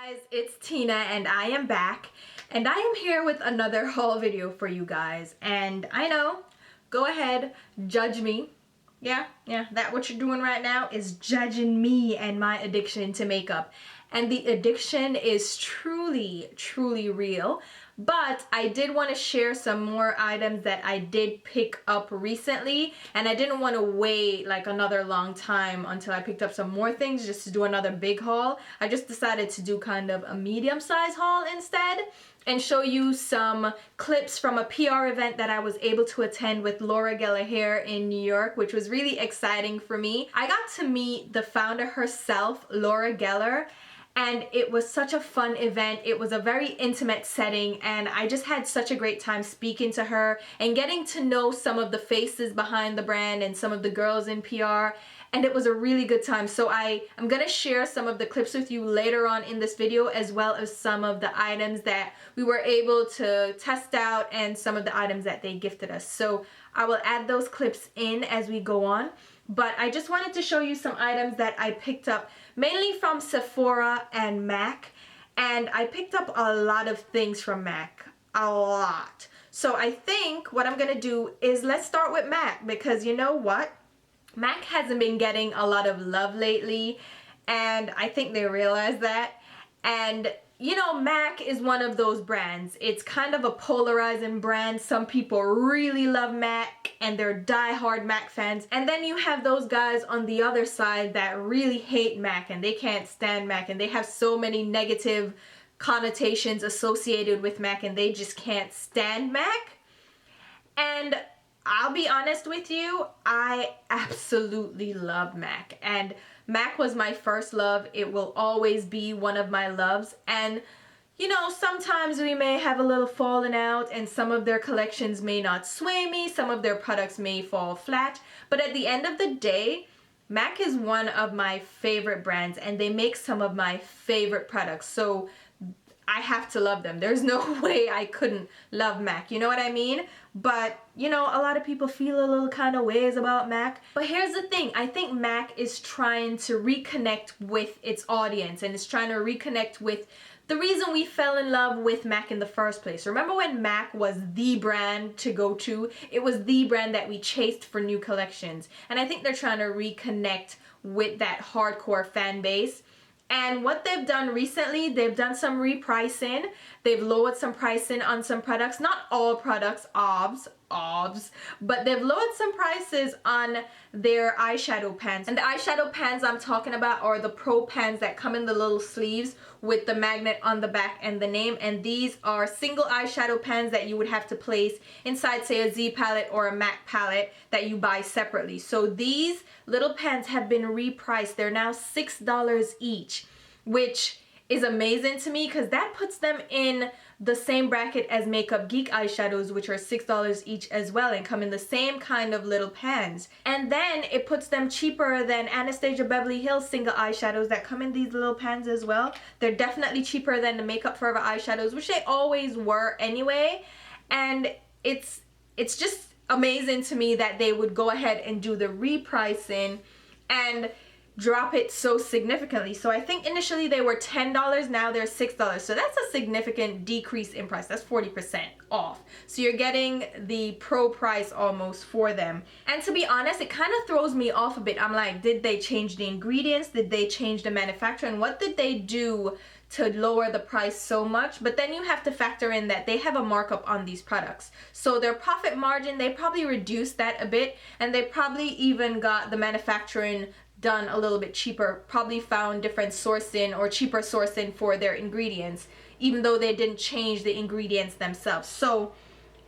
Guys, it's Tina and I am back and I am here with another haul video for you guys. And I know, go ahead, judge me. Yeah, that what you're doing right now is judging me and my addiction to makeup. And the addiction is truly real. But I did want to share some more items that I did pick up recently, and I didn't want to wait like another long time until I picked up some more things just to do another big haul. I just decided to do kind of a medium-sized haul instead and show you some clips from a PR event that I was able to attend with Laura Geller here in New York, which was really exciting for me. I got to meet the founder herself, Laura Geller, and it was such a fun event. It was a very intimate setting and I just had such a great time speaking to her and getting to know some of the faces behind the brand and some of the girls in PR, and it was a really good time. So I'm gonna share some of the clips with you later on in this video, as well as some of the items that we were able to test out and some of the items that they gifted us. So I will add those clips in as we go on. But I just wanted to show you some items that I picked up mainly from Sephora and MAC, and I picked up a lot of things from MAC, a lot. So I think what I'm gonna do is let's start with MAC, because you know what? MAC hasn't been getting a lot of love lately, and I think they realize that. And you know, MAC is one of those brands. It's kind of a polarizing brand. Some people really love MAC and they're die-hard MAC fans. And then you have those guys on the other side that really hate MAC and they can't stand MAC and they have so many negative connotations associated with MAC and they just can't stand MAC. And I'll be honest with you, I absolutely love MAC, and MAC was my first love. It will always be one of my loves. And you know, sometimes we may have a little falling out and some of their collections may not sway me, some of their products may fall flat, but at the end of the day, MAC is one of my favorite brands and they make some of my favorite products. So I have to love them. There's no way I couldn't love MAC, you know what I mean? But you know, a lot of people feel a little kind of ways about MAC. But here's the thing, I think MAC is trying to reconnect with its audience and it's trying to reconnect with the reason we fell in love with MAC in the first place. Remember when MAC was the brand to go to? It was the brand that we chased for new collections. And I think they're trying to reconnect with that hardcore fan base. And what they've done recently, they've done some repricing. They've lowered some pricing on some products. Not all products, obs, but they've lowered some prices on their eyeshadow pans. And the eyeshadow pans I'm talking about are the pro pans that come in the little sleeves with the magnet on the back and the name. And these are single eyeshadow pans that you would have to place inside, say, a Z palette or a MAC palette that you buy separately. So these little pans have been repriced. They're now $6 each, which is amazing to me because that puts them in the same bracket as Makeup Geek eyeshadows, which are $6 each as well and come in the same kind of little pans. And then it puts them cheaper than Anastasia Beverly Hills single eyeshadows that come in these little pans as well. They're definitely cheaper than the Makeup Forever eyeshadows, which they always were anyway. And it's just amazing to me that they would go ahead and do the repricing and drop it so significantly. So I think initially they were $10, now they're $6. So that's a significant decrease in price. That's 40% off. So you're getting the pro price almost for them. And to be honest, it kind of throws me off a bit. I'm like, did they change the ingredients? Did they change the manufacturer? And what did they do to lower the price so much? But then you have to factor in that they have a markup on these products. So their profit margin, they probably reduced that a bit, and they probably even got the manufacturing done a little bit cheaper, probably found different sourcing or cheaper sourcing for their ingredients, even though they didn't change the ingredients themselves. So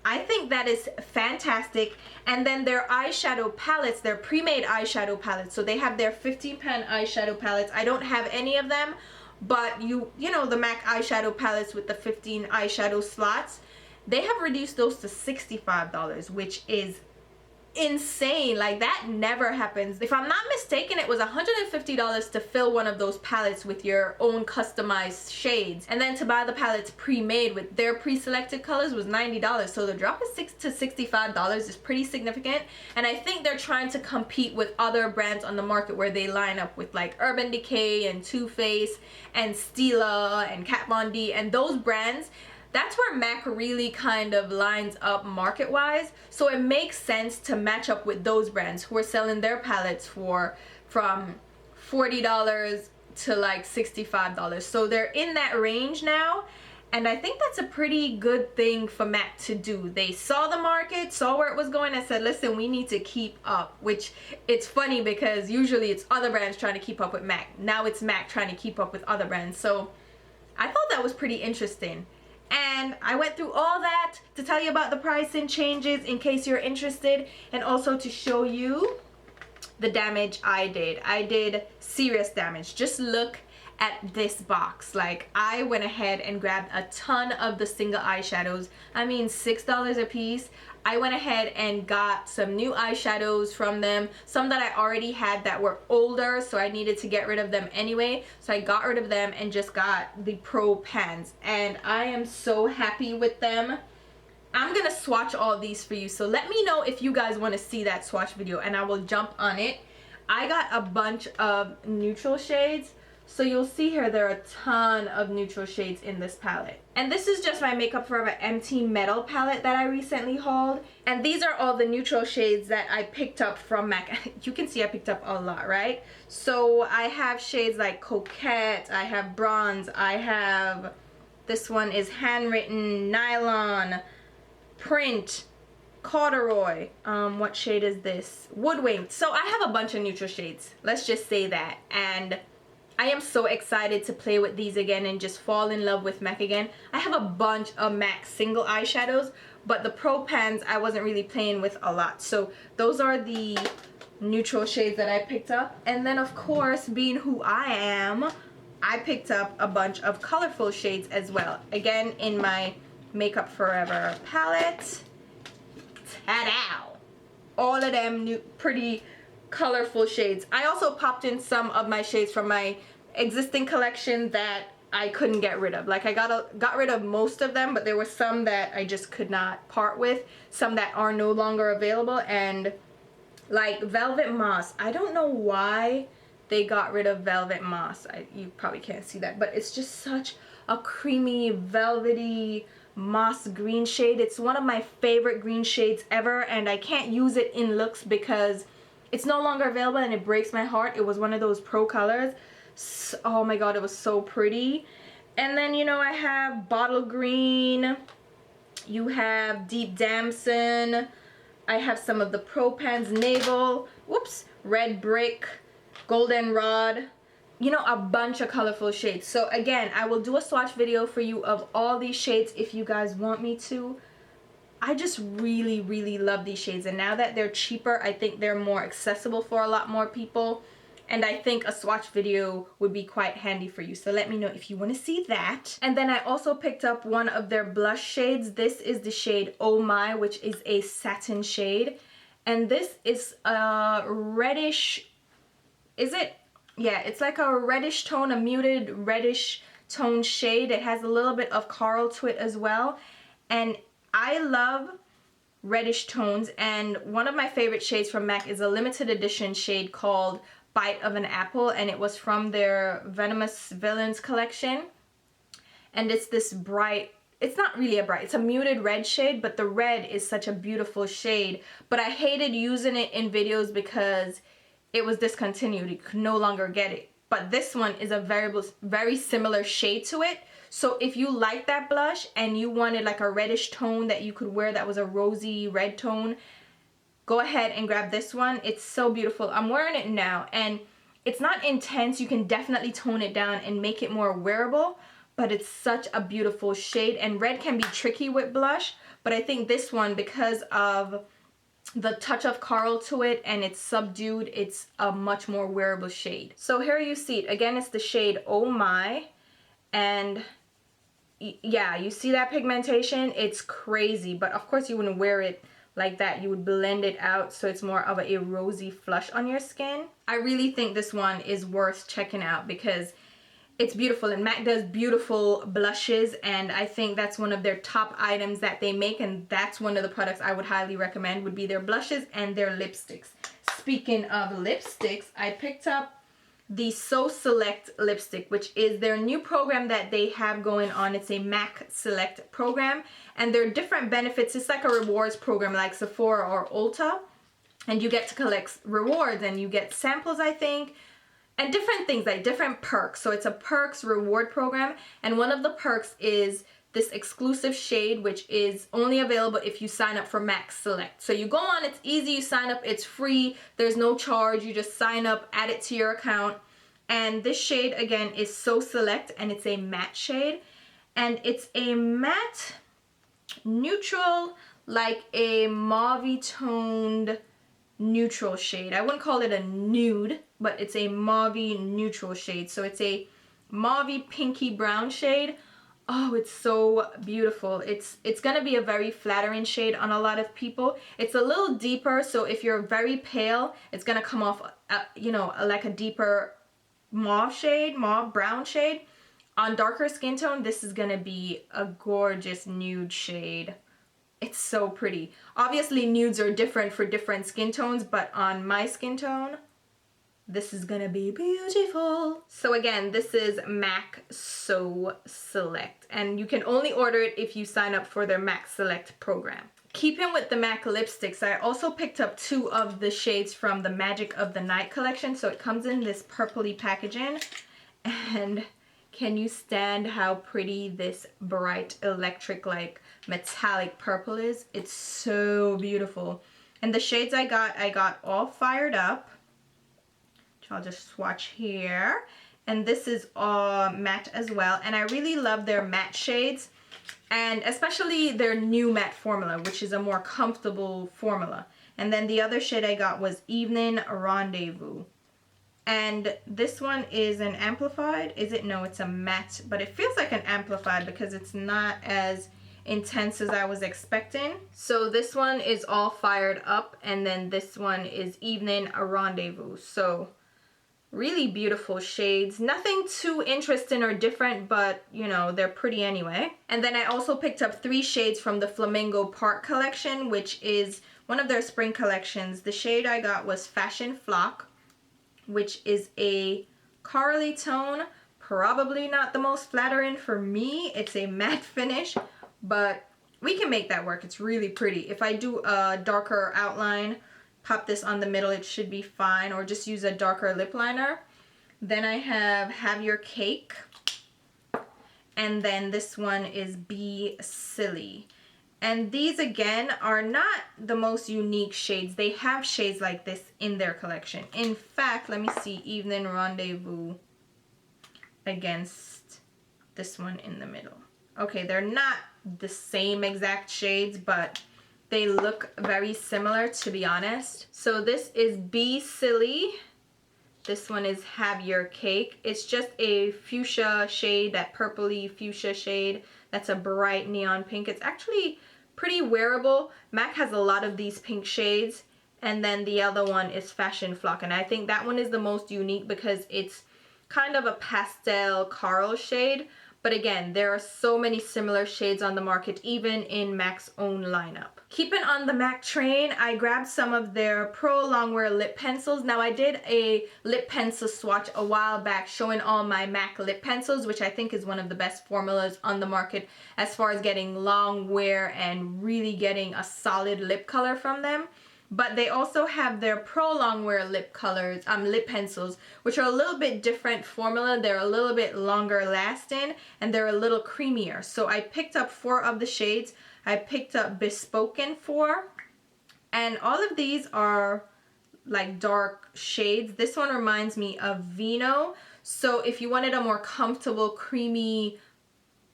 I think that is fantastic. And then their eyeshadow palettes, their pre-made eyeshadow palettes, so they have their 15-pan eyeshadow palettes. I don't have any of them, but you know, the MAC eyeshadow palettes with the 15 eyeshadow slots, they have reduced those to $65, which is insane. Like, that never happens. If I'm not mistaken, it was $150 to fill one of those palettes with your own customized shades, and then to buy the palettes pre-made with their pre-selected colors was $90. So the drop of $6 to $65 is pretty significant, and I think they're trying to compete with other brands on the market where they line up with like Urban Decay and Too Faced and Stila and Kat Von D, and those brands. That's where MAC really kind of lines up market-wise. So it makes sense to match up with those brands who are selling their palettes for from $40 to like $65. So they're in that range now. And I think that's a pretty good thing for MAC to do. They saw the market, saw where it was going, and said, listen, we need to keep up. Which, it's funny because usually it's other brands trying to keep up with MAC. Now it's MAC trying to keep up with other brands. So I thought that was pretty interesting. And I went through all that to tell you about the pricing changes in case you're interested, and also to show you the damage I did. I did serious damage. Just look at this box. Like, I went ahead and grabbed a ton of the single eyeshadows. I mean, $6 a piece. I went ahead and got some new eyeshadows from them, some that I already had that were older, so I needed to get rid of them anyway. So I got rid of them and just got the Pro pans, and I am so happy with them. I'm gonna swatch all these for you, so let me know if you guys want to see that swatch video and I will jump on it. I got a bunch of neutral shades. So you'll see here there are a ton of neutral shades in this palette. And this is just my Makeup Forever Empty Metal palette that I recently hauled. And these are all the neutral shades that I picked up from MAC. You can see I picked up a lot, right? So I have shades like Coquette, I have Bronze, I have, this one is Handwritten, Nylon, Print, Corduroy. What shade is this? Woodwinked. So I have a bunch of neutral shades. Let's just say that. And I am so excited to play with these again and just fall in love with MAC again. I have a bunch of MAC single eyeshadows, but the Pro pans I wasn't really playing with a lot. So those are the neutral shades that I picked up. And then of course, being who I am, I picked up a bunch of colorful shades as well. Again, in my Makeup Forever palette. Ta-da! All of them new, pretty colorful shades. I also popped in some of my shades from my existing collection that I couldn't get rid of. Like, I got rid of most of them, but there were some that I just could not part with, some that are no longer available. And like Velvet Moss, I don't know why they got rid of Velvet Moss. You probably can't see that, but it's just such a creamy, velvety moss green shade. It's one of my favorite green shades ever, and I can't use it in looks because it's no longer available and it breaks my heart. It was one of those Pro colors. So, oh my god, it was so pretty. And then, you know, I have Bottle Green. You have Deep Damson. I have some of the Pro pans, Navel. Whoops. Red Brick. Golden Rod. You know, a bunch of colorful shades. So again, I will do a swatch video for you of all these shades if you guys want me to. I just really, really love these shades, and now that they're cheaper, I think they're more accessible for a lot more people, and I think a swatch video would be quite handy for you. So let me know if you want to see that. And then I also picked up one of their blush shades. This is the shade Oh My, which is a satin shade, and this is a reddish, is it? Yeah, it's like a reddish tone, a muted reddish tone shade. It has a little bit of coral to it as well, and I love reddish tones, and one of my favorite shades from MAC is a limited edition shade called Bite of an Apple, and it was from their Venomous Villains collection. And it's this bright, it's not really a bright, it's a muted red shade, but the red is such a beautiful shade. But I hated using it in videos because it was discontinued. You could no longer get it. But this one is a very similar shade to it. So if you like that blush and you wanted like a reddish tone that you could wear that was a rosy red tone, go ahead and grab this one. It's so beautiful. I'm wearing it now, and it's not intense. You can definitely tone it down and make it more wearable, but it's such a beautiful shade. And red can be tricky with blush, but I think this one, because of the touch of coral to it and it's subdued, it's a much more wearable shade. So here you see it. Again, it's the shade Oh My, and yeah, you see that pigmentation? It's crazy, but of course you wouldn't wear it like that. You would blend it out so it's more of a rosy flush on your skin. I really think this one is worth checking out because it's beautiful, and MAC does beautiful blushes, and I think that's one of their top items that they make, and that's one of the products I would highly recommend would be their blushes and their lipsticks. Speaking of lipsticks, I picked up the So Select lipstick, which is their new program that they have going on. It's a MAC Select program, and there are different benefits. It's like a rewards program like Sephora or ULTA, and you get to collect rewards and you get samples, I think, and different things, like different perks. So it's a perks reward program, and one of the perks is this exclusive shade, which is only available if you sign up for MAC Select. So you go on, it's easy, you sign up, it's free, there's no charge, you just sign up, add it to your account. And this shade again is So Select, and it's a matte shade, and it's a matte neutral, like a mauve toned neutral shade. I wouldn't call it a nude, but it's a mauve neutral shade. So it's a mauve pinky brown shade. Oh, it's so beautiful. It's gonna be a very flattering shade on a lot of people. It's a little deeper, so if you're very pale, it's gonna come off, you know, like a deeper mauve shade, mauve brown shade. On darker skin tone, this is gonna be a gorgeous nude shade. It's so pretty. Obviously, nudes are different for different skin tones, but on my skin tone, this is gonna be beautiful. So again, this is MAC So Select, and you can only order it if you sign up for their MAC Select program. Keeping with the MAC lipsticks, I also picked up 2 of the shades from the Magic of the Night collection. So it comes in this purpley packaging, and can you stand how pretty this bright electric, like metallic purple is? It's so beautiful. And the shades I got all Fired Up, which I'll just swatch here. And this is all matte as well. And I really love their matte shades, and especially their new matte formula, which is a more comfortable formula. And then the other shade I got was Evening Rendezvous. And this one is an amplified. Is it? No, it's a matte, but it feels like an amplified because it's not as intense as I was expecting. So this one is all Fired Up, and then this one is Evening Rendezvous. So really beautiful shades. Nothing too interesting or different, but you know, they're pretty anyway. And then I also picked up 3 shades from the Flamingo Park collection, which is one of their spring collections. The shade I got was Fashion Flock, which is a corally tone. Probably not the most flattering for me. It's a matte finish, but we can make that work. It's really pretty. If I do a darker outline, pop this on the middle, it should be fine, or just use a darker lip liner. Then I have Your Cake, and then this one is Be Silly. And these again are not the most unique shades. They have shades like this in their collection. In fact, let me see, Evening Rendezvous against this one in the middle. Okay, they're not the same exact shades, but they look very similar, to be honest. So this is Be Silly. This one is Have Your Cake. It's just a fuchsia shade, that purpley fuchsia shade. That's a bright neon pink. It's actually pretty wearable. MAC has a lot of these pink shades. And then the other one is Fashion Flock. And I think that one is the most unique because it's kind of a pastel coral shade. But again, there are so many similar shades on the market, even in MAC's own lineup. Keeping on the MAC train, I grabbed some of their Pro Longwear Lip Pencils. Now, I did a lip pencil swatch a while back showing all my MAC lip pencils, which I think is one of the best formulas on the market as far as getting long wear and really getting a solid lip color from them. But they also have their Pro Longwear lip pencils, which are a little bit different formula. They're a little bit longer lasting, and they're a little creamier. So I picked up 4 of the shades. I picked up Bespoken For, and all of these are like dark shades. This one reminds me of Vino. So if you wanted a more comfortable, creamy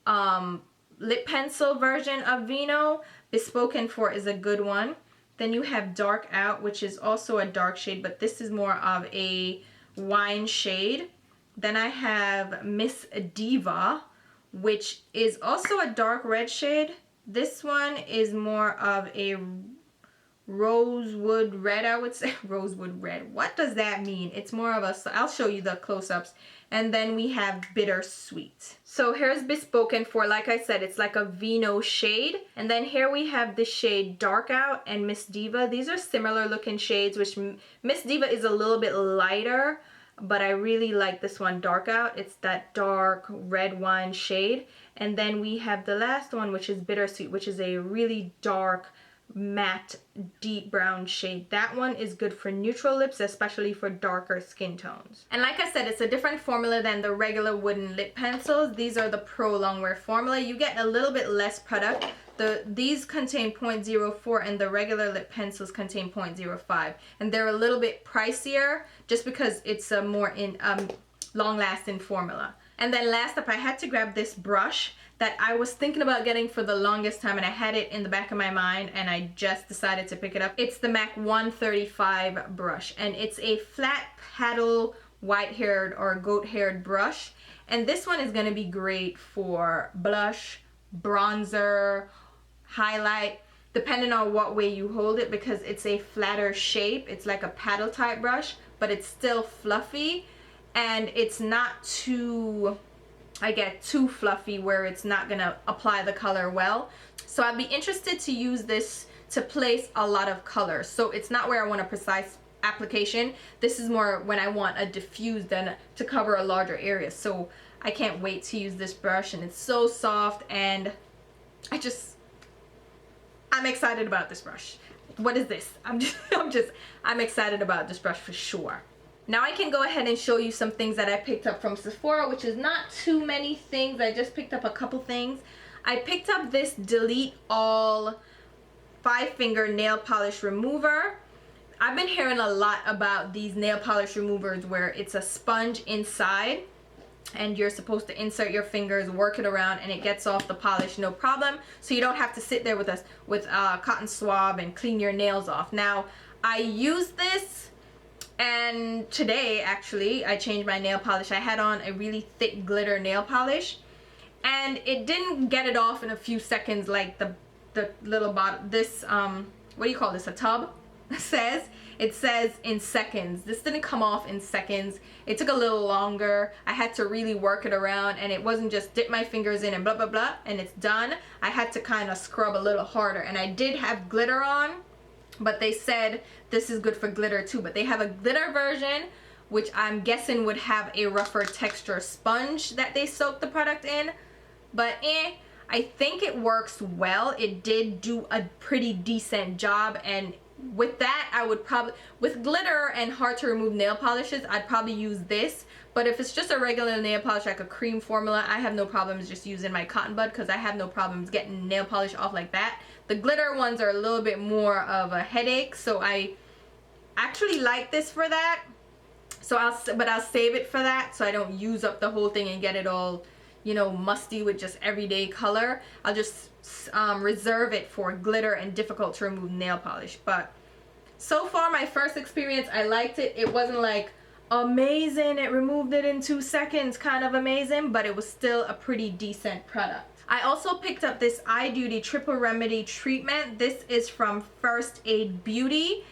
lip pencil version of Vino, Bespoken For is a good one. Then you have Dark Out, which is also a dark shade, but this is more of a wine shade. Then I have Miss Diva, which is also a dark red shade. This one is more of a rosewood red, I would say. Rosewood red. What does that mean? It's more of a, I'll show you the close-ups. And then we have Bittersweet. So here's Bespoken For. Like I said, it's like a vino shade. And then here we have the shade Dark Out and Miss Diva. These are similar looking shades, which Miss Diva is a little bit lighter, but I really like this one, Dark Out. It's that dark red wine shade. And then we have the last one, which is Bittersweet, which is a really dark matte deep brown shade. That one is good for neutral lips, especially for darker skin tones. And like I said, it's a different formula than the regular wooden lip pencils. These are the Pro Longwear formula. You get a little bit less product. These contain 0.04 and the regular lip pencils contain 0.05, and they're a little bit pricier just because it's a more long-lasting formula. And then last up, I had to grab this brush that I was thinking about getting for the longest time, and I had it in the back of my mind and I just decided to pick it up. It's the MAC 135 brush, and it's a flat paddle white-haired or goat-haired brush. And this one is going to be great for blush, bronzer, highlight, depending on what way you hold it, because it's a flatter shape. It's like a paddle type brush, but it's still fluffy, and it's not too, I get too fluffy where it's not gonna apply the color well. So I'd be interested to use this to place a lot of color. So it's not where I want a precise application. This is more when I want a diffuse than to cover a larger area. So I can't wait to use this brush, and it's so soft, and I'm excited about this brush. What is this? I'm excited about this brush for sure. Now I can go ahead and show you some things that I picked up from Sephora, which is not too many things. I just picked up a couple things. I picked up this Delete All 5-finger nail polish remover. I've been hearing a lot about these nail polish removers where it's a sponge inside and you're supposed to insert your fingers, work it around, and it gets off the polish no problem. So you don't have to sit there with a cotton swab and clean your nails off. Now, I used this, and today actually I changed my nail polish. I had on a really thick glitter nail polish, and it didn't get it off in a few seconds like the little bottle, this what do you call this, a tub says. It says in seconds. This didn't come off in seconds. It took a little longer. I had to really work it around, and it wasn't just dip my fingers in and blah blah blah and it's done. I had to kind of scrub a little harder, and I did have glitter on, but they said this is good for glitter too. But they have a glitter version, which I'm guessing would have a rougher texture sponge that they soak the product in. But I think it works well. It did do a pretty decent job, and with that, I would probably, with glitter and hard to remove nail polishes, I'd probably use this. But if it's just a regular nail polish like a cream formula, I have no problems just using my cotton bud, because I have no problems getting nail polish off like that. The glitter ones are a little bit more of a headache, so I actually like this for that. So I'll save it for that, so I don't use up the whole thing and get it all, you know, musty with just everyday color. I'll just reserve it for glitter and difficult to remove nail polish. But so far, my first experience, I liked it. It wasn't like amazing, it removed it in 2 seconds kind of amazing, but it was still a pretty decent product. I also picked up this Eye Duty Triple Remedy treatment. This is from First Aid Beauty,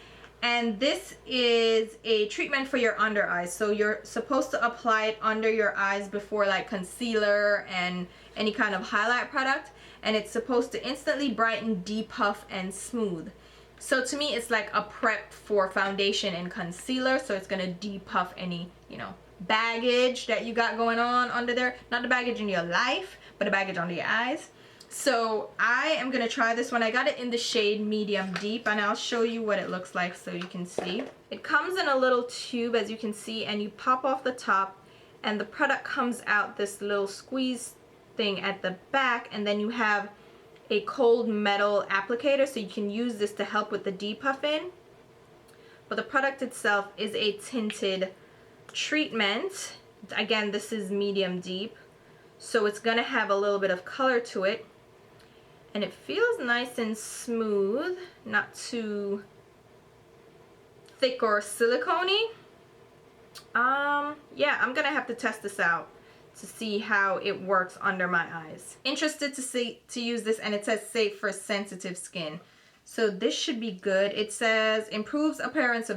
and this is a treatment for your under eyes. So you're supposed to apply it under your eyes before like concealer and any kind of highlight product, and it's supposed to instantly brighten, depuff, and smooth. So to me, it's like a prep for foundation and concealer, so it's gonna depuff any, you know, baggage that you got going on under there. Not the baggage in your life, but the baggage under your eyes. So I am gonna try this one. I got it in the shade Medium Deep, and I'll show you what it looks like so you can see. It comes in a little tube, as you can see, and you pop off the top, and the product comes out this little squeeze thing at the back, and then you have a cold metal applicator, so you can use this to help with the depuffing. But the product itself is a tinted treatment. Again, this is Medium Deep, so it's gonna have a little bit of color to it, and it feels nice and smooth, not too thick or silicone-y. Yeah, I'm gonna have to test this out to see how it works under my eyes. Interested to use this, and it says safe for sensitive skin. So this should be good. It says improves the appearance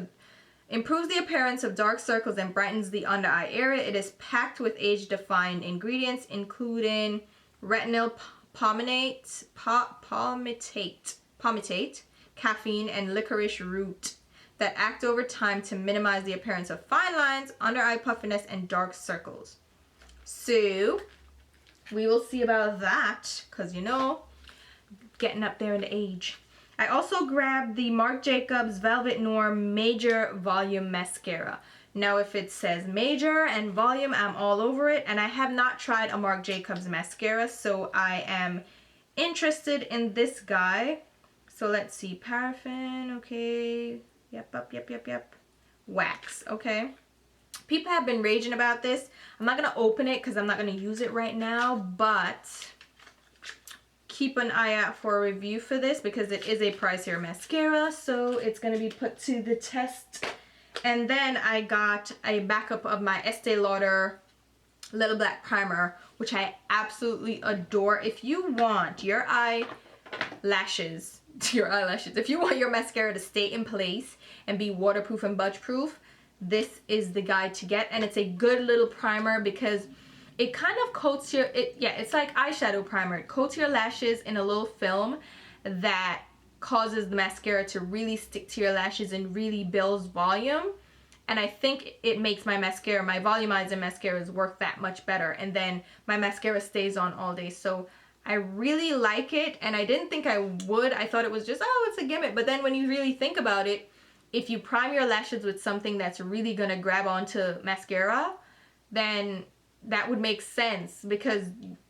of dark circles and brightens the under eye area. It is packed with age-defying ingredients, including retinol palmitate, caffeine, and licorice root that act over time to minimize the appearance of fine lines, under eye puffiness, and dark circles. So we will see about that, because you know, getting up there in age. I also grabbed the Marc Jacobs Velvet Noir Major Volume Mascara. Now if it says major and volume, I'm all over it, and I have not tried a Marc Jacobs mascara, so I am interested in this guy. So let's see, paraffin, okay, yep. Wax, okay. People have been raging about this. I'm not gonna open it because I'm not gonna use it right now, but keep an eye out for a review for this because it is a pricier mascara, so it's gonna be put to the test. And then I got a backup of my Estee Lauder Little Black Primer, which I absolutely adore. If you want your eyelashes, if you want your mascara to stay in place and be waterproof and budge proof, this is the guy to get. And it's a good little primer because it kind of coats your, it's like eyeshadow primer. It coats your lashes in a little film that causes the mascara to really stick to your lashes and really builds volume. And I think it makes my mascara, my volumizing mascaras work that much better. And then my mascara stays on all day. So I really like it, and I didn't think I would. I thought it was just, oh, it's a gimmick. But then when you really think about it, if you prime your lashes with something that's really gonna grab onto mascara, then that would make sense, because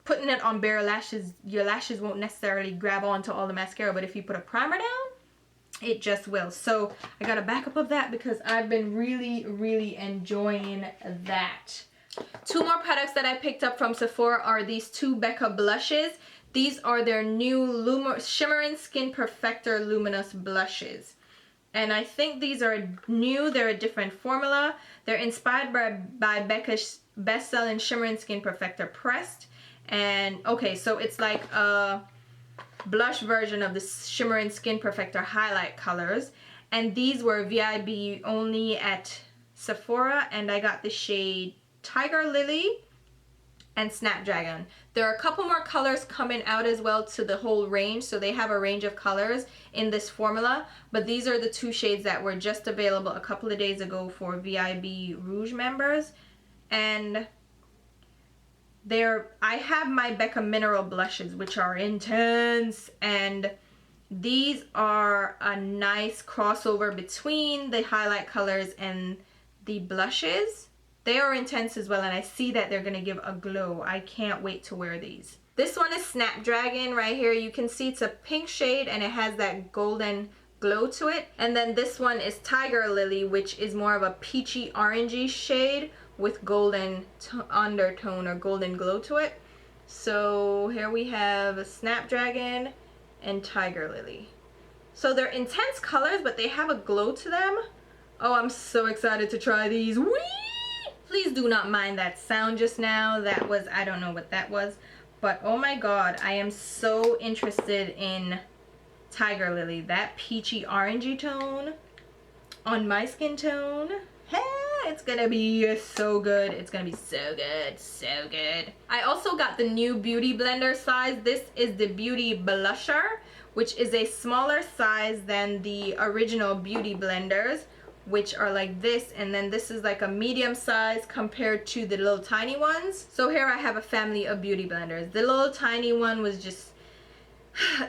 putting it on bare lashes, your lashes won't necessarily grab onto all the mascara, but if you put a primer down, it just will. So I got a backup of that because I've been really enjoying that. Two more products that I picked up from Sephora are these two Becca blushes. These are their new Shimmering Skin Perfector Luminous Blushes. And I think these are new. They're a different formula. They're inspired by Becca's best-selling Shimmering Skin Perfector Pressed. And okay, so it's like a blush version of the Shimmering Skin Perfector highlight colors. And these were VIB only at Sephora, and I got the shade Tiger Lily and Snapdragon. There are a couple more colors coming out as well to the whole range, so they have a range of colors in this formula, but these are the two shades that were just available a couple of days ago for VIB Rouge members. And I have my Becca Mineral blushes, which are intense, and these are a nice crossover between the highlight colors and the blushes. They are intense as well, and I see that they're gonna give a glow. I can't wait to wear these. This one is Snapdragon right here. You can see it's a pink shade and it has that golden glow to it. And then this one is Tiger Lily, which is more of a peachy orangey shade with golden undertone or golden glow to it. So here we have Snapdragon and Tiger Lily. So they're intense colors, but they have a glow to them. Oh, I'm so excited to try these. Whee! Please do not mind that sound just now. That was, I don't know what that was, but oh my god, I am so interested in Tiger Lily. That peachy orangey tone on my skin tone. Hey, it's gonna be so good. It's gonna be so good, so good. I also got the new Beauty Blender size. This is the Beauty Blusher, which is a smaller size than the original Beauty Blenders, which are like this, and then this is like a medium size compared to the little tiny ones. So here I have a family of Beauty Blenders. The little tiny one was just,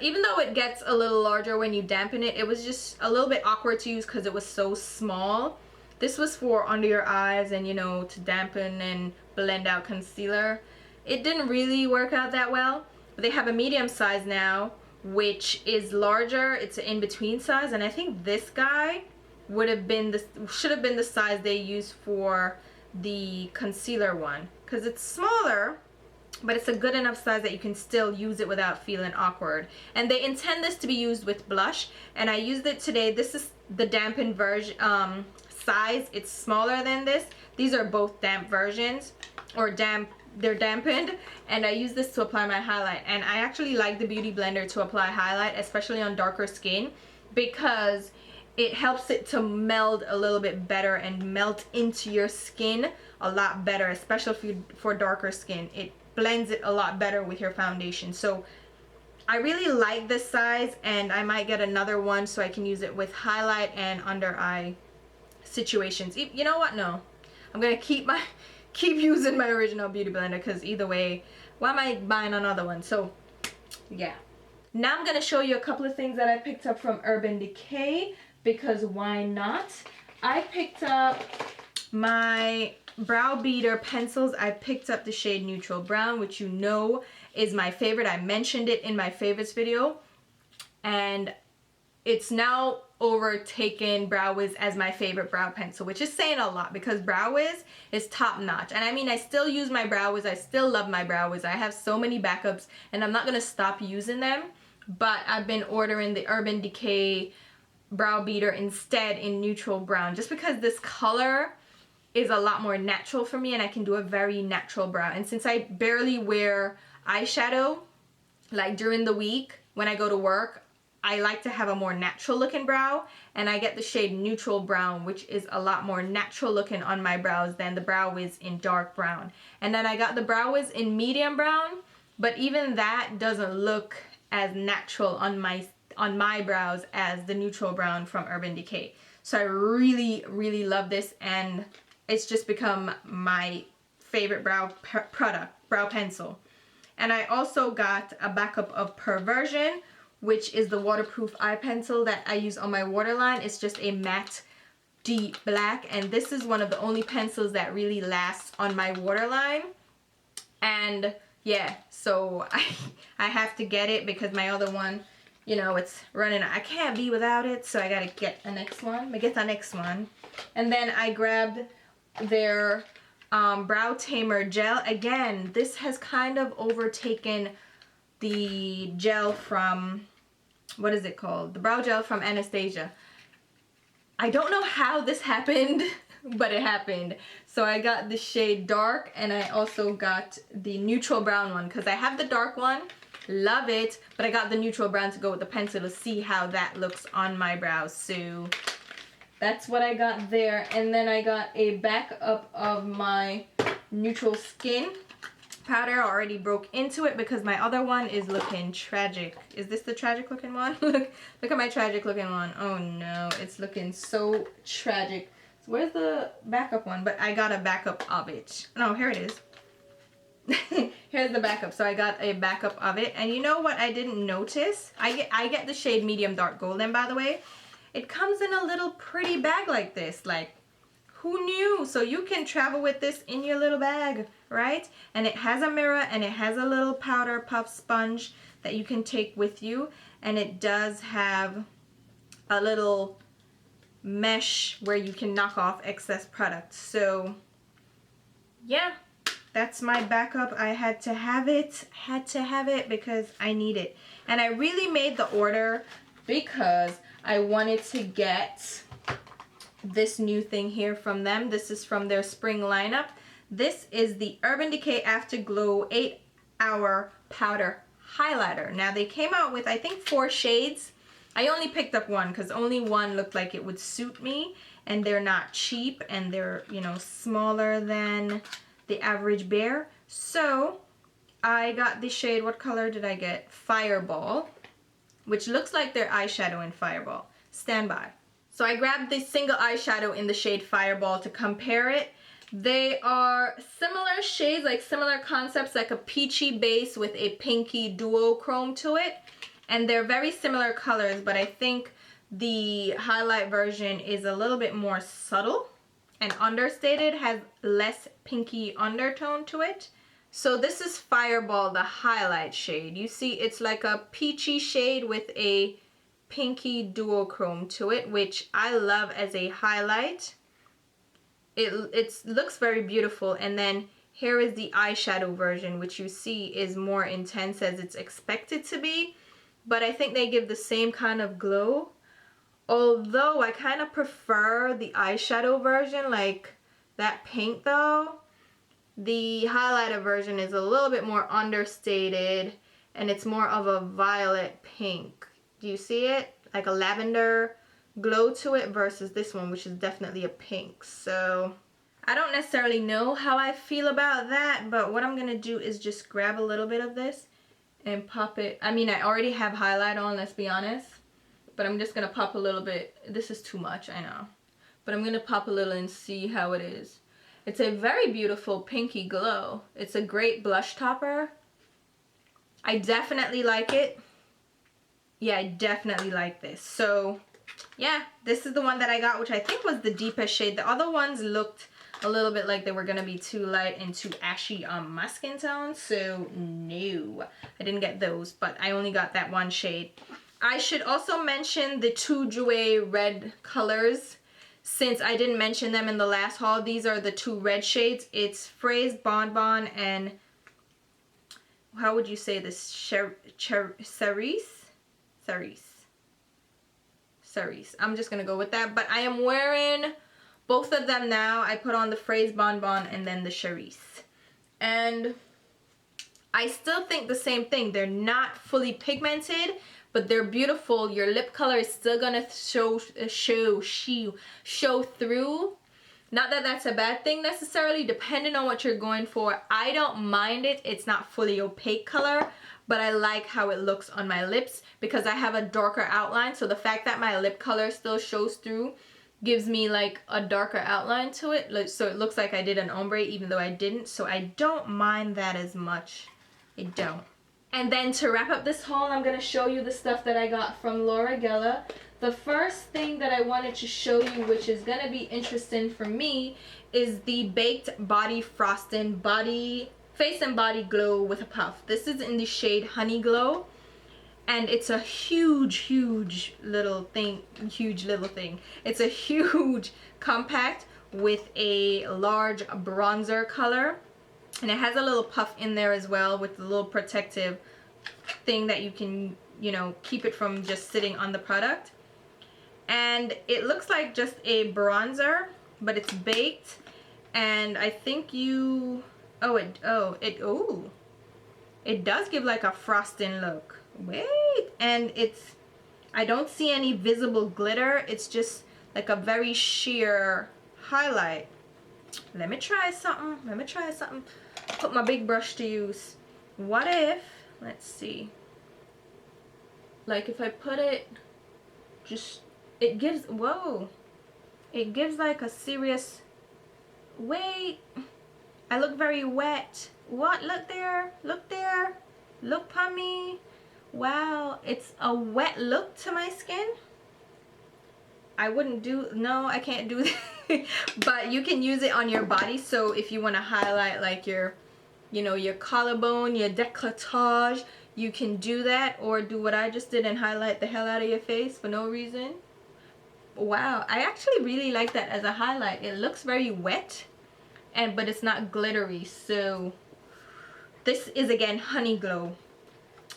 even though it gets a little larger when you dampen it, it was just a little bit awkward to use because it was so small. This was for under your eyes and, you know, to dampen and blend out concealer. It didn't really work out that well, but they have a medium size now, which is larger. It's an in-between size, and I think this guy should have been the size they used for the concealer one, because it's smaller, but it's a good enough size that you can still use it without feeling awkward. And they intend this to be used with blush, and I used it today. This is the dampened version size. It's smaller than this. These are both damp versions, or damp they're dampened, and I use this to apply my highlight. And I actually like the Beauty Blender to apply highlight, especially on darker skin, because it helps it to meld a little bit better and melt into your skin a lot better, especially for darker skin. It blends it a lot better with your foundation. So I really like this size, and I might get another one so I can use it with highlight and under eye situations. You know what? No, I'm gonna keep using my original Beauty Blender, because either way, why am I buying another one? So yeah. Now I'm gonna show you a couple of things that I picked up from Urban Decay, because why not? I picked up my brow beater pencils. I picked up the shade Neutral Brown, which you know is my favorite. I mentioned it in my favorites video, and it's now overtaken Brow Wiz as my favorite brow pencil, which is saying a lot, because Brow Wiz is top notch. And I mean, I still use my Brow Wiz. I still love my Brow Wiz. I have so many backups, and I'm not gonna stop using them, but I've been ordering the Urban Decay brow beater instead in Neutral Brown, just because this color is a lot more natural for me, and I can do a very natural brow. And since I barely wear eyeshadow, like during the week when I go to work, I like to have a more natural looking brow, and I get the shade Neutral Brown, which is a lot more natural looking on my brows than the Brow Wiz in dark brown. And then I got the Brow Wiz in medium brown, but even that doesn't look as natural on my brows as the Neutral Brown from Urban Decay. So I really love this, and it's just become my favorite brow pencil. And I also got a backup of Perversion, which is the waterproof eye pencil that I use on my waterline. It's just a matte deep black, and this is one of the only pencils that really lasts on my waterline. And yeah, so I have to get it, because my other one, you know, it's running out. I can't be without it, so I gotta get the next one. I get the next one. And then I grabbed their Brow Tamer gel. Again, this has kind of overtaken the gel from, what is it called? The brow gel from Anastasia. I don't know how this happened, but it happened. So I got the shade Dark, and I also got the Neutral Brown one, because I have the dark one, love it, but I got the Neutral Brown to go with the pencil to see how that looks on my brows. So that's what I got there. And then I got a backup of my Neutral Skin powder. I already broke into it because my other one is looking tragic. Is this the tragic looking one? Look at my tragic looking one. Oh no, it's looking so tragic. So where's the backup one? But I got a backup of it. No, here it is. Here's the backup. So I got a backup of it. And you know what I didn't notice? I get the shade Medium Dark Golden, by the way. It comes in a little pretty bag like this. Like, who knew? So you can travel with this in your little bag, right? And it has a mirror, and it has a little powder puff sponge that you can take with you. And it does have a little mesh where you can knock off excess product. So yeah, that's my backup. I had to have it because I need it. And I really made the order because I wanted to get this new thing here from them. This is from their spring lineup. This is the Urban Decay Afterglow 8-Hour Powder Highlighter. Now they came out with, I think, 4 shades. I only picked up one because only one looked like it would suit me, and they're not cheap, and they're, you know, smaller than the average bear. So I got the shade, what color did I get? Fireball, which looks like their eyeshadow in Fireball. Stand by. So I grabbed the single eyeshadow in the shade Fireball to compare it. They are similar shades, like similar concepts, like a peachy base with a pinky duochrome to it. And they're very similar colors, but I think the highlight version is a little bit more subtle and understated, has less pinky undertone to it. So this is Fireball, the highlight shade. You see it's like a peachy shade with a pinky duochrome to it, which I love as a highlight. It looks very beautiful. And then here is the eyeshadow version, which you see is more intense as it's expected to be. But I think they give the same kind of glow. Although I kind of prefer the eyeshadow version, like that pink though. The highlighter version is a little bit more understated, and it's more of a violet pink. Do you see it? Like a lavender glow to it versus this one, which is definitely a pink. So I don't necessarily know how I feel about that, but what I'm going to do is just grab a little bit of this and pop it. I mean, I already have highlight on, let's be honest, but I'm just going to pop a little bit. This is too much, I know. But I'm going to pop a little and see how it is. It's a very beautiful pinky glow. It's a great blush topper. I definitely like it. Yeah, I definitely like this. So, yeah, this is the one that I got, which I think was the deepest shade. The other ones looked a little bit like they were going to be too light and too ashy on my skin tone. So, no, I didn't get those, but I only got that one shade. I should also mention the two Jouer red colors, since I didn't mention them in the last haul. These are the two red shades. It's Fraise, Bonbon, and how would you say this? Cerise? Cerise. I'm just going to go with that. But I am wearing both of them now. I put on the Fraise, Bonbon, and then the Cerise. And I still think the same thing. They're not fully pigmented, but they're beautiful. Your lip color is still gonna show through. Not that that's a bad thing necessarily, depending on what you're going for. I don't mind it. It's not fully opaque color, but I like how it looks on my lips because I have a darker outline. So the fact that my lip color still shows through gives me like a darker outline to it. So it looks like I did an ombre even though I didn't. So I don't mind that as much. I don't. And then to wrap up this haul, I'm going to show you the stuff that I got from Laura Geller. The first thing that I wanted to show you, which is going to be interesting for me, is the Baked Body Frosting Face and Body Glow with a Puff. This is in the shade Honey Glow. And it's a huge little thing. It's a huge compact with a large bronzer color. And it has a little puff in there as well with a little protective thing that you can, you know, keep it from just sitting on the product. And it looks like just a bronzer, but it's baked. And I think it does give like a frosting look. Wait, and I don't see any visible glitter. It's just like a very sheer highlight. Let me try something. Put my big brush to use. What if, let's see, like if I put it, it gives like a serious, wait, I look very wet. What? Look there, look upon me. Wow, it's a wet look to my skin. I wouldn't do, no, I can't do that. But you can use it on your body. So if you want to highlight like your, you know, your collarbone, your décolletage, you can do that, or do what I just did and highlight the hell out of your face for no reason. Wow, I actually really like that as a highlight. It looks very wet, but it's not glittery. So this is again Honey Glow.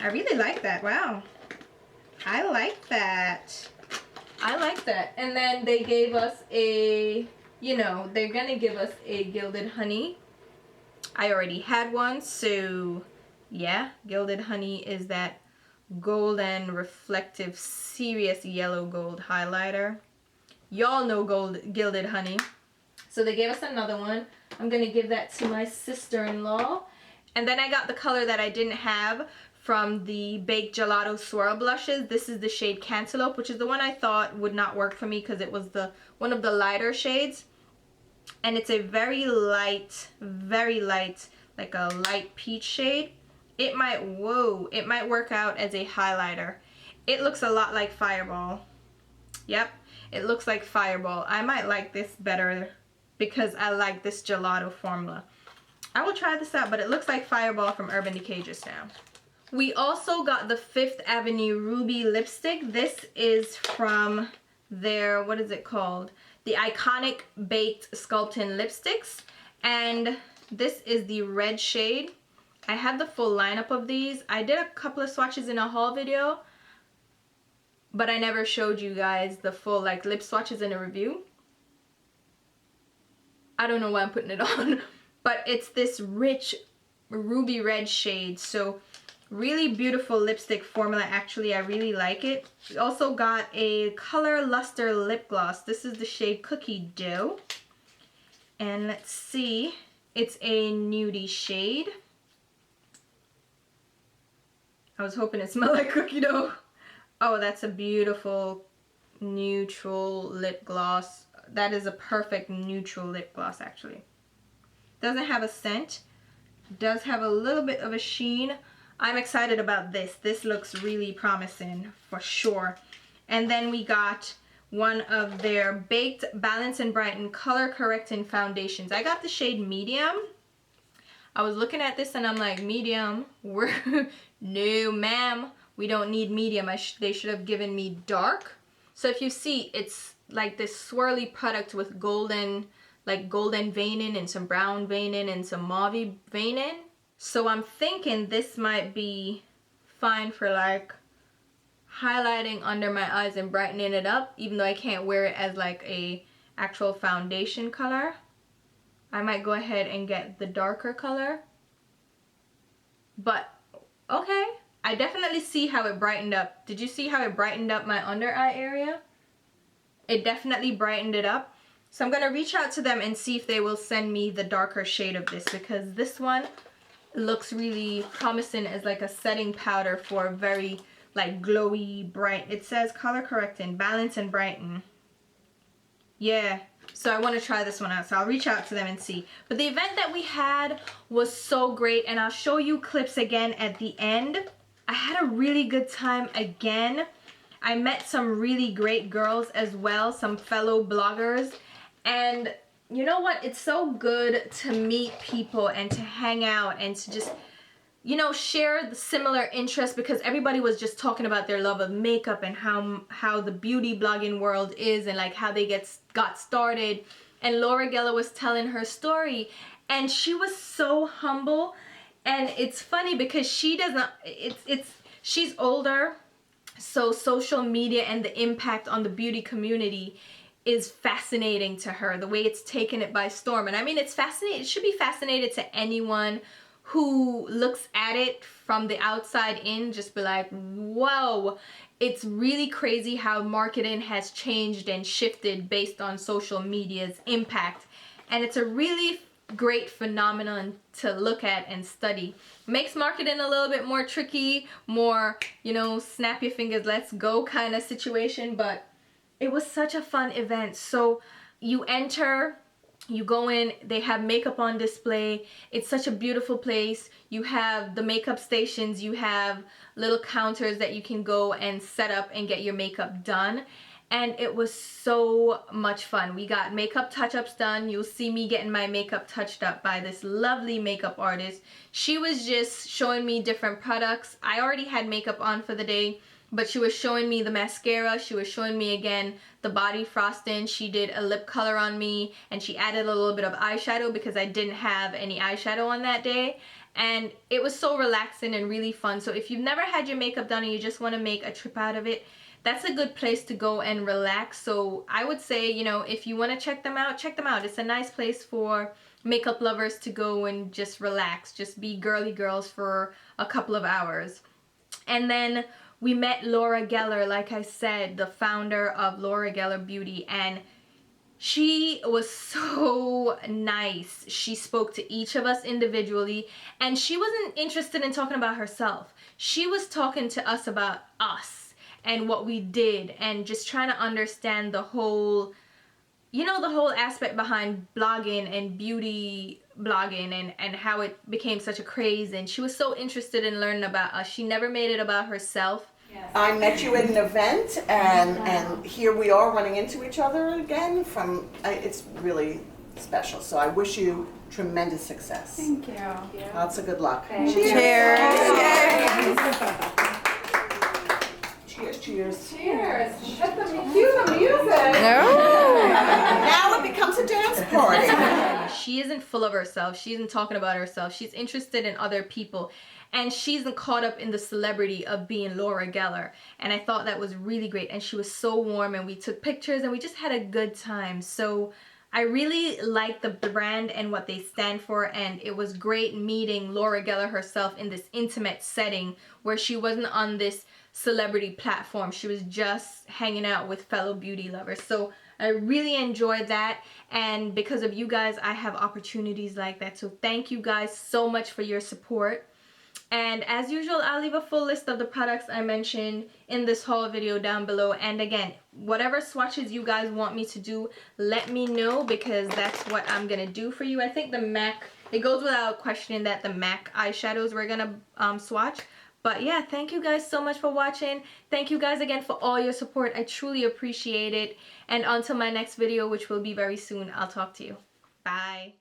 I really like that. Wow, I like that. And then they gave us a, you know, they're gonna give us a Gilded Honey. I already had one, so yeah, Gilded Honey is that golden reflective serious yellow gold highlighter. Y'all know Gilded Honey. So they gave us another one. I'm gonna give that to my sister-in-law. And then I got the color that I didn't have from the Baked Gelato Swirl blushes. This is the shade Cantaloupe, which is the one I thought would not work for me because it was one of the lighter shades. And it's a very light, like a light peach shade. It might work out as a highlighter. It looks a lot like Fireball. Yep, it looks like Fireball. I might like this better because I like this gelato formula. I will try this out, but it looks like Fireball from Urban Decay just now. We also got the Fifth Avenue Ruby lipstick. This is from their, what is it called? The Iconic Baked Sculpting Lipsticks. And this is the red shade. I have the full lineup of these. I did a couple of swatches in a haul video, but I never showed you guys the full like lip swatches in a review. I don't know why I'm putting it on. but it's this rich ruby red shade. So really beautiful lipstick formula. Actually, I really like it. We also got a Color Luster lip gloss. This is the shade Cookie Dough. And let's see, it's a nudie shade. I was hoping it smelled like cookie dough. Oh, that's a beautiful neutral lip gloss. That is a perfect neutral lip gloss, actually. Doesn't have a scent. Does have a little bit of a sheen. I'm excited about this. This looks really promising for sure. And then we got one of their Baked Balance and Brighten Color Correcting Foundations. I got the shade Medium. I was looking at this and I'm like, medium? No, ma'am. We don't need medium. They should have given me dark. So if you see, it's like this swirly product with golden, like golden veining and some brown veining and some mauve veining. So I'm thinking this might be fine for like highlighting under my eyes and brightening it up, even though I can't wear it as like a actual foundation color. I might go ahead and get the darker color. But okay, I definitely see how it brightened up. Did you see how it brightened up my under eye area? It definitely brightened it up. So I'm gonna reach out to them and see if they will send me the darker shade of this, because this one looks really promising as like a setting powder for a very like glowy bright. It says color correcting, balance and brighten. Yeah, so I want to try this one out, so I'll reach out to them and see. But the event that we had was so great, and I'll show you clips again at the end. I had a really good time again. I met some really great girls as well, some fellow bloggers, and you know what? It's so good to meet people and to hang out and to just, you know, share the similar interests, because everybody was just talking about their love of makeup and how the beauty blogging world is and like how they got started. And Laura Geller was telling her story, and she was so humble. And it's funny because she doesn't, she's older, so social media and the impact on the beauty community is fascinating to her, the way it's taken it by storm. And I mean, it's fascinating. It should be fascinating to anyone who looks at it from the outside in, just be like, whoa, it's really crazy how marketing has changed and shifted based on social media's impact. And it's a really great phenomenon to look at and study. Makes marketing a little bit more tricky, more, you know, snap your fingers, let's go kind of situation, but it was such a fun event. So you enter, you go in, they have makeup on display. It's such a beautiful place. You have the makeup stations, you have little counters that you can go and set up and get your makeup done. And it was so much fun. We got makeup touch-ups done. You'll see me getting my makeup touched up by this lovely makeup artist. She was just showing me different products. I already had makeup on for the day, but she was showing me the mascara. She was showing me again the body frosting. She did a lip color on me, and she added a little bit of eyeshadow because I didn't have any eyeshadow on that day. And it was so relaxing and really fun. So if you've never had your makeup done and you just want to make a trip out of it, that's a good place to go and relax. So I would say, you know, if you want to check them out, check them out. It's a nice place for makeup lovers to go and just relax, just be girly girls for a couple of hours. And then we met Laura Geller, like I said, the founder of Laura Geller Beauty, and she was so nice. She spoke to each of us individually, and she wasn't interested in talking about herself. She was talking to us about us and what we did, and just trying to understand the whole, you know, the whole aspect behind blogging and beauty blogging and how it became such a craze. And she was so interested in learning about us. She never made it about herself. Yes. I met you at an event, and here we are running into each other again. It's really special. So I wish you tremendous success. Thank you. Lots of good luck. Cheers. Cheers. Cheers. Cheers. Let them cue the music. Now it becomes a dance party. She isn't full of herself. She isn't talking about herself. She's interested in other people. And she isn't caught up in the celebrity of being Laura Geller. And I thought that was really great. And she was so warm, and we took pictures and we just had a good time. So I really like the brand and what they stand for, and it was great meeting Laura Geller herself in this intimate setting where she wasn't on this celebrity platform. She was just hanging out with fellow beauty lovers. So I really enjoyed that, and because of you guys, I have opportunities like that. So thank you guys so much for your support. And as usual, I'll leave a full list of the products I mentioned in this haul video down below. And again, whatever swatches you guys want me to do, let me know, because that's what I'm gonna do for you. I think the MAC, it goes without questioning that the MAC eyeshadows we're gonna swatch. But yeah, thank you guys so much for watching. Thank you guys again for all your support. I truly appreciate it. And until my next video, which will be very soon, I'll talk to you. Bye.